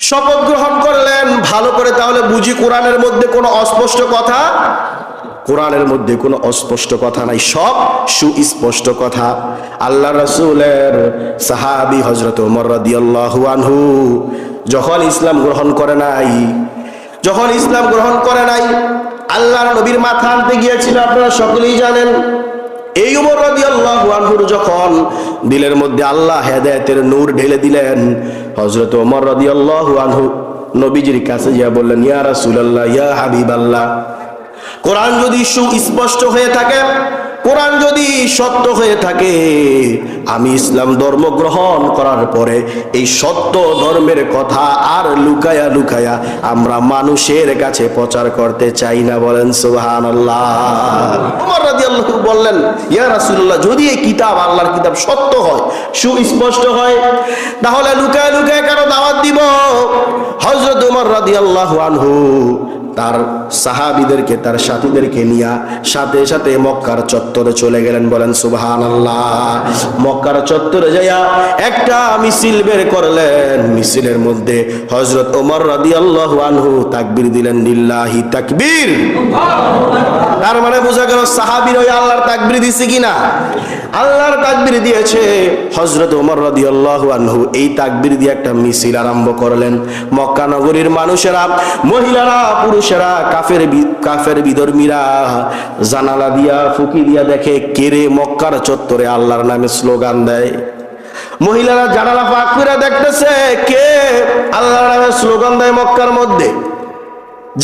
শপথ গ্রহণ করলেন ভালো করে, তাহলে বুঝি কোরআনের মধ্যে কোনো অস্পষ্ট কথা, কোরআনের মধ্যে কোনো অস্পষ্ট কথা নাই, সব সুস্পষ্ট কথা। আল্লাহ রাসূলের সাহাবী হযরত ওমর রাদিয়াল্লাহু আনহু যখন ইসলাম গ্রহণ করে নাই, যখন ইসলাম গ্রহণ করে নাই, আল্লাহর নবীর মাথা আনতে গিয়েছিল, আপনারা সকলেই জানেন। এই ওমর রাদিয়াল্লাহু আনহুর যখন দিলের মধ্যে আল্লাহ হেদায়েতের নূর ঢেলে দিলেন, হযরত ওমর রাদিয়াল্লাহু আনহু নবীজির কাছে গিয়ে বললেন, ইয়া রাসূলুল্লাহ, ইয়া হাবিবাল্লাহ, কোরআন যদি সুস্পষ্ট হয়ে থাকে, কোরআন যদি সত্য হয়ে থাকে, আমি ইসলাম ধর্ম গ্রহণ করার পরে এই সত্য ধর্মের কথা আর লুকায়া লুকায়া আমরা মানুষের কাছে প্রচার করতে চাই না। বলেন সুবহানাল্লাহ। ওমর রাদিয়াল্লাহু বললেন, ইয়া রাসূলুল্লাহ, যদি এই কিতাব আল্লাহর কিতাব সত্য হয়, সুস্পষ্ট হয়, তাহলে লুকায়া লুকায়া কেন দাওয়াত দিব? হযরত ওমর রাদিয়াল্লাহু আনহু তার সাহাবীদেরকে, তার সাথীদেরকে নিয়ে সাথে সাথে মক্কার চত্বরে চলে গেলেন। বলেন সুবহানাল্লাহ। মক্কার চত্বরে যাইয়া একটা মিছিল বের করলেন। মিছিলের মধ্যে হযরত ওমর রাদিয়াল্লাহু আনহু তাকবীর দিলেন, লিল্লাহি তাকবীর। তার মানে বোঝা গেল সাহাবীর ওই আল্লাহর তাকবীর দিছে কিনা? আল্লাহর তাকবীর দিয়েছে। হযরত ওমর রাদিয়াল্লাহু আনহু এই তাকবীর দিয়ে একটা মিছিল আরম্ভ করলেন। মক্কা নগরীর মানুষেরা, মহিলারা, পুরুষেরা, কাফের বিধর্মীরা জানালা দিয়া ফুকি দিয়া দেখে কেরে মক্কার চত্বরে আল্লাহর নামে স্লোগান দেয়। মহিলারা জানালা ফাঁক করে দেখতেছে কে আল্লাহর নামে স্লোগান দেয় মক্কার মধ্যে।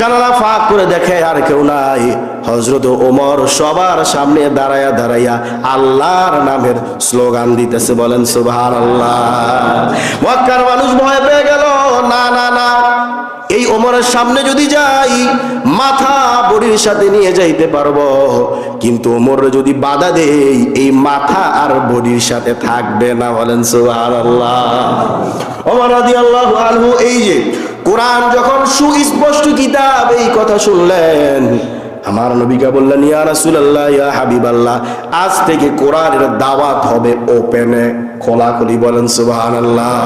জানালা ফাঁক করে দেখে আর কেউ নাই, হযরত ওমর সবার সামনে দাঁড়ায়া দাঁড়াইয়া আল্লাহর নামের স্লোগান দিতেছে। বলেন সুবহানাল্লাহ। মক্কার মানুষ ভয় পেয়ে গেল, না না না, এই ওমরের সামনে যদি যাই মাথা বডির সাথে নিয়ে যাইতে পারবো, কিন্তু ওমর যদি বাধা দেই এই মাথা আর বডির সাথে থাকবে না। বলেন সুবহানাল্লাহ। ওমর রাদিয়াল্লাহু আনহু এই যে কোরআন যখন সুস্পষ্ট কিতাব, এই কথা শুনলেন, আমার নবীকে বললেন, ইয়া রাসূলুল্লাহ, ইয়া হাবিবাল্লাহ, আজ থেকে কোরআনের দাওয়াত হবে ওপেনে, খোলাখুলি। বলেন সুবহানাল্লাহ।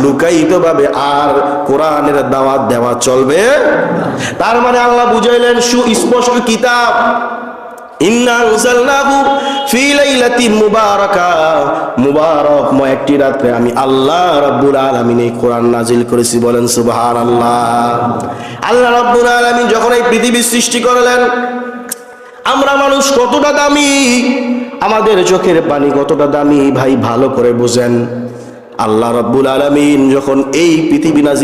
লুকায়িত ভাবে আর কোরআনের দাওয়াত দেওয়া চলবে। তার মানে আল্লাহ বুঝাইলেন সুস্পষ্ট কিতাব। ইন্না আনজালনাহু ফি লাইলাতিন মুবারাকা, মুবারকময় একটি রাতে আমি আল্লাহ রাব্বুল আলামিন এই কোরআন নাজিল করেছি। বলেন সুবহানাল্লাহ। আল্লাহ রাব্বুল আলামিন যখন এই পৃথিবী সৃষ্টি করলেন, আমরা মানুষ কতটা দামি, আমাদের চোখের পানি কতটা দামি ভাই ভালো করে বুঝেন। আল্লাহ রাব্বুল আলামিন যখন এই পৃথিবী নাজিল